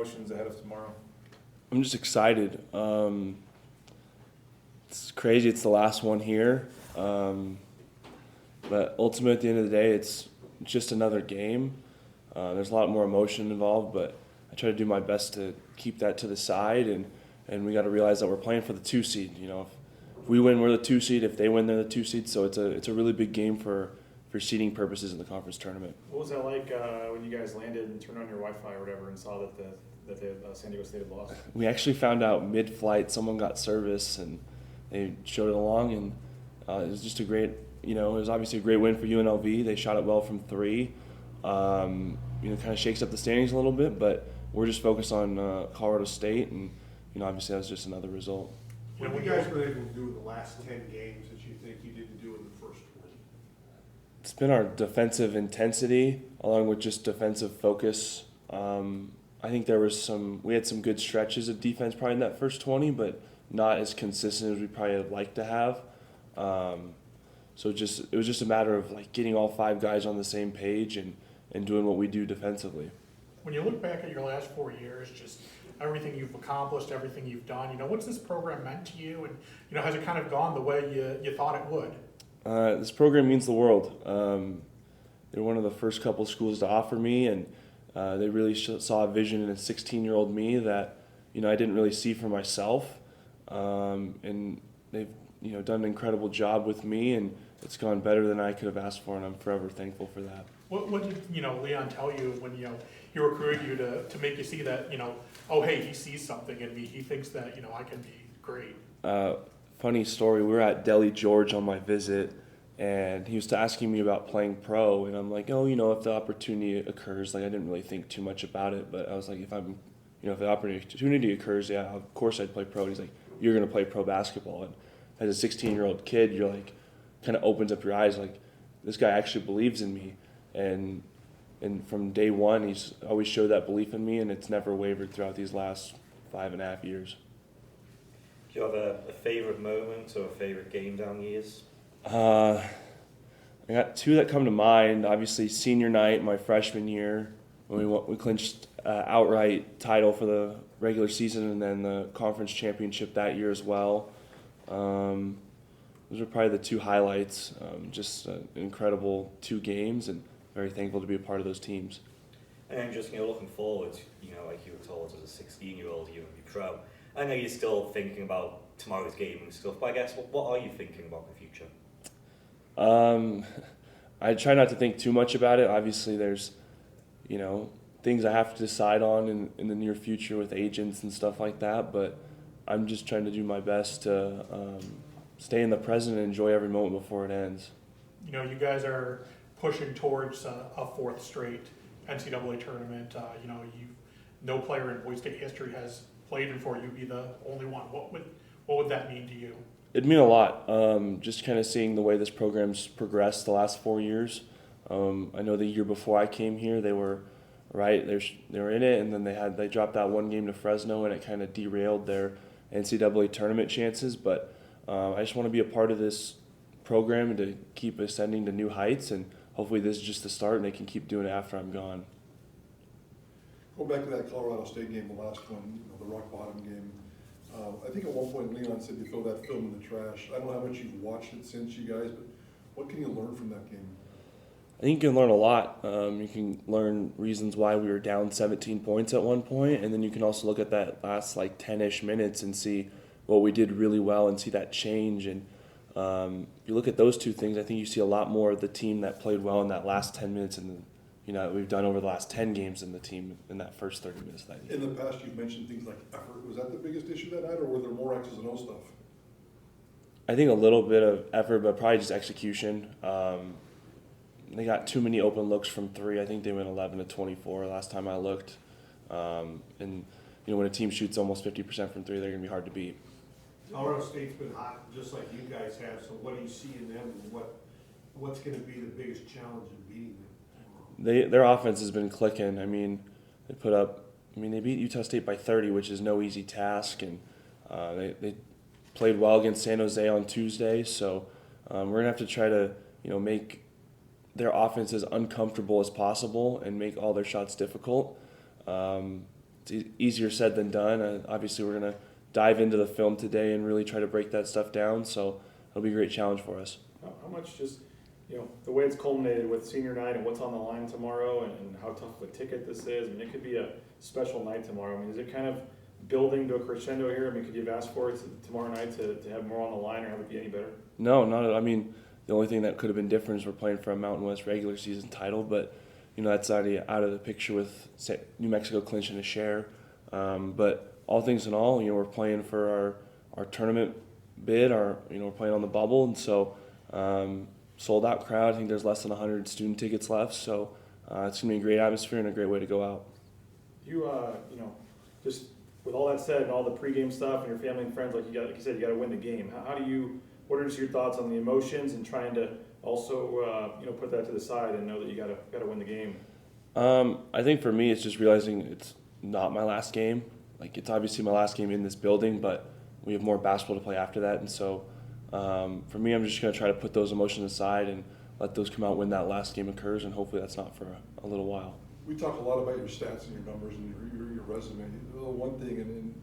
emotions ahead of tomorrow? I'm just excited. It's crazy. It's the last one here. But ultimately, at the end of the day, it's just another game. There's a lot more emotion involved, but I try to do my best to keep that to the side, and we got to realize that we're playing for the 2 seed. You know, if we win, we're the 2 seed. If they win, they're the 2 seed. So it's a really big game for seeding purposes in the conference tournament. What was that like when you guys landed and turned on your Wi-Fi or whatever and saw that the San Diego State had lost? We actually found out mid-flight someone got service, and they showed it along, and it was just a great, it was obviously a great win for UNLV. They shot it well from 3. Kind of shakes up the standings a little bit, but we're just focused on Colorado State, and obviously that was just another result. What have you guys been able to do in the last 10 games that you think you didn't do in the first 20? It's been our defensive intensity along with just defensive focus. I think we had some good stretches of defense probably in that first 20, but not as consistent as we probably would like to have. So it was just a matter of like getting all 5 guys on the same page and doing what we do defensively. When you look back at your last 4 years, just everything you've accomplished, everything you've done, what's this program meant to you? And, has it kind of gone the way you thought it would? This program means the world. They're one of the first couple schools to offer me, and they really saw a vision in a 16-year-old me that, I didn't really see for myself. And they've, done an incredible job with me, and it's gone better than I could have asked for, and I'm forever thankful for that. What did, Leon tell you when, he recruited you to make you see that, oh, hey, he sees something in me. He thinks that, I can be great. Funny story, we were at Deli George on my visit, and he was asking me about playing pro, and I'm like, oh, if the opportunity occurs, like I didn't really think too much about it, but I was like, if the opportunity occurs, yeah, of course I'd play pro. And he's like, you're going to play pro basketball. And as a 16-year-old kid, you're like, kind of opens up your eyes, like, this guy actually believes in me. And from day one, he's always showed that belief in me, and it's never wavered throughout these last 5.5 years. Do you have a favorite moment or a favorite game down the years? I got 2 that come to mind. Obviously, senior night, my freshman year, when we clinched outright title for the regular season, and then the conference championship that year as well. Those are probably the 2 highlights. Just incredible 2 games, and very thankful to be a part of those teams. And just looking forward, like you were told as a 16-year-old, you would be pro. I know you're still thinking about tomorrow's game and stuff, but I guess what are you thinking about in the future? I try not to think too much about it. Obviously, there's, things I have to decide on in the near future with agents and stuff like that, but I'm just trying to do my best to stay in the present and enjoy every moment before it ends. You guys are pushing towards a 4th straight NCAA tournament. No player in Boise State history has played in 4. You'd be the only one. What would that mean to you? It'd mean a lot. Just kind of seeing the way this program's progressed the last 4 years. I know the year before I came here, they were they were in it, and then they dropped that 1 game to Fresno, and it kind of derailed their NCAA tournament chances. But I just want to be a part of this program and to keep ascending to new heights, and hopefully this is just the start, and they can keep doing it after I'm gone. Go back to that Colorado State game, the last one, the rock bottom game. I think at one point Leon said you throw that film in the trash. I don't know how much you've watched it since, you guys, but what can you learn from that game? I think you can learn a lot. You can learn reasons why we were down 17 points at one point, and then you can also look at that last 10-ish minutes and see what we did really well and see that change. And if you look at those 2 things, I think you see a lot more of the team that played well in that last 10 minutes and that we've done over the last 10 games in the team in that first 30 minutes of that game. In the past, you've mentioned things like effort. Was that the biggest issue that night, or were there more X's and O stuff? I think a little bit of effort, but probably just execution. They got too many open looks from 3. I think they went 11-24 last time I looked. And when a team shoots almost 50% from 3, they're going to be hard to beat. Colorado State's been hot, just like you guys have. So what do you see in them, and what's going to be the biggest challenge in beating them? Their offense has been clicking. They beat Utah State by 30, which is no easy task, and they played well against San Jose on Tuesday. So we're gonna have to try to make their offense as uncomfortable as possible and make all their shots difficult. it's easier said than done. Obviously, we're going to dive into the film today and really try to break that stuff down. So it'll be a great challenge for us. How much just, the way it's culminated with senior night and what's on the line tomorrow and how tough of a ticket this is. I mean, it could be a special night tomorrow. I mean, is it kind of building to a crescendo here? I mean, could you have asked for it tomorrow night to have more on the line or have it be any better? No, not. I mean, the only thing that could have been different is we're playing for a Mountain West regular season title, but that's already out of the picture with New Mexico clinching a share. But all things in all, we're playing for our tournament bid. We're playing on the bubble, and so sold out crowd. I think there's less than 100 student tickets left, so it's gonna be a great atmosphere and a great way to go out. You just with all that said and all the pregame stuff and your family and friends, like you said, you got to win the game. What are just your thoughts on the emotions and trying to also put that to the side and know that you got to win the game? I think for me, it's just realizing it's not my last game. Like, it's obviously my last game in this building, but we have more basketball to play after that. And so for me, I'm just going to try to put those emotions aside and let those come out when that last game occurs, and hopefully that's not for a little while. We talk a lot about your stats and your numbers and your resume. The one thing in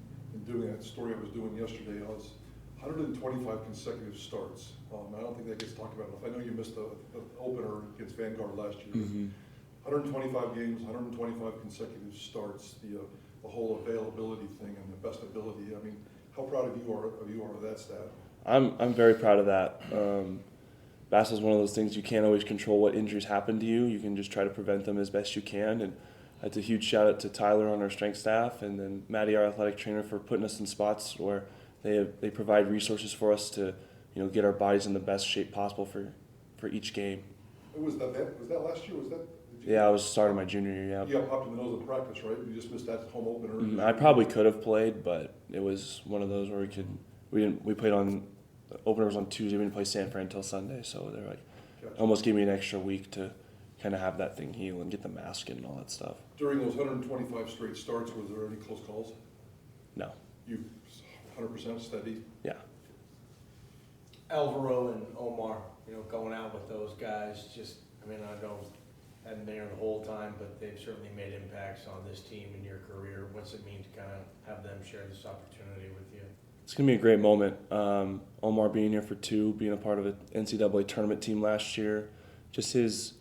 doing that story I was doing yesterday, I was 125 consecutive starts. I don't think that gets talked about enough. I know you missed the opener against Vanguard last year. Mm-hmm. 125 games, 125 consecutive starts, the whole availability thing and the best ability. I mean, how proud of you are of that stat? I'm very proud of that. Basketball is one of those things you can't always control what injuries happen to you. You can just try to prevent them as best you can. And that's a huge shout out to Tyler on our strength staff, and then Maddie, our athletic trainer, for putting us in spots where they provide resources for us to get our bodies in the best shape possible for each game. Was that last year? Yeah, I was starting my junior year. Yeah. You got popped in the nose of practice, right? You just missed that home opener. I probably could have played, but it was one of those where we played on. The opener was on Tuesday. We didn't play San Fran until Sunday, so they're like, Gotcha. almost gave me an extra week to kind of have that thing heal and get the mask in and all that stuff. During those 125 straight starts, was there any close calls? No. You 100% steady? Yeah. Alvaro and Omar, going out with those guys, I hadn't been here the whole time, but they've certainly made impacts on this team in your career. What's it mean to kind of have them share this opportunity with you? It's going to be a great moment. Omar being here for 2, being a part of an NCAA tournament team last year, just his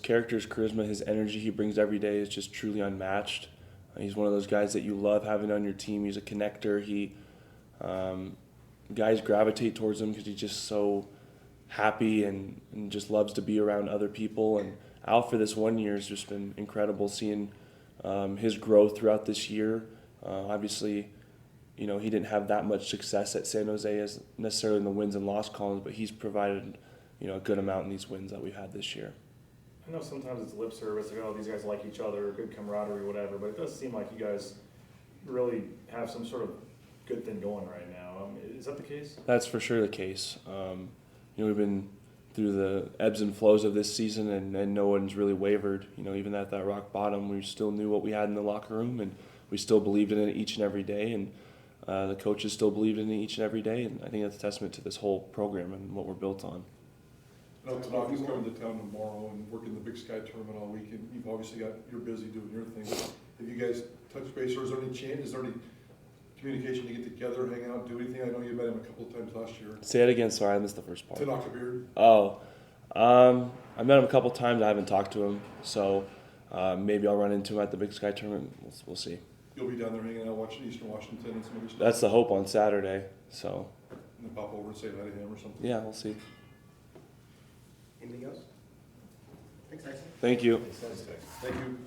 character, his charisma, his energy he brings every day is just truly unmatched. He's one of those guys that you love having on your team. He's a connector. Guys gravitate towards him because he's just so happy and just loves to be around other people. And Al, for this 1 year, has just been incredible seeing his growth throughout this year. Obviously, he didn't have that much success at San Jose as necessarily in the wins and loss columns, but he's provided a good amount in these wins that we've had this year. I know sometimes it's lip service, like, these guys like each other, good camaraderie, whatever, but it does seem like you guys really have some sort of good thing going right now. Is that the case? That's for sure the case. We've been through the ebbs and flows of this season, and no one's really wavered. Even at that rock bottom, we still knew what we had in the locker room, and we still believed in it each and every day, and the coaches still believed in it each and every day, and I think that's a testament to this whole program and what we're built on. Tanaka's coming to town tomorrow and working the Big Sky tournament all week, and you've obviously you're busy doing your thing. Have you guys touched base, or is there any communication to get together, hang out, do anything? I know you met him a couple of times last year. Say it again, sorry, I missed the first part. Tanaka Beard. Oh, I met him a couple times. I haven't talked to him, so maybe I'll run into him at the Big Sky tournament. We'll see. You'll be down there hanging out, watching Eastern Washington and some other stuff? That's the hope on Saturday, so. And then pop over and say hi to him or something? Yeah, we'll see. Anything else? Thanks, Tyson. Thank you. Thank you.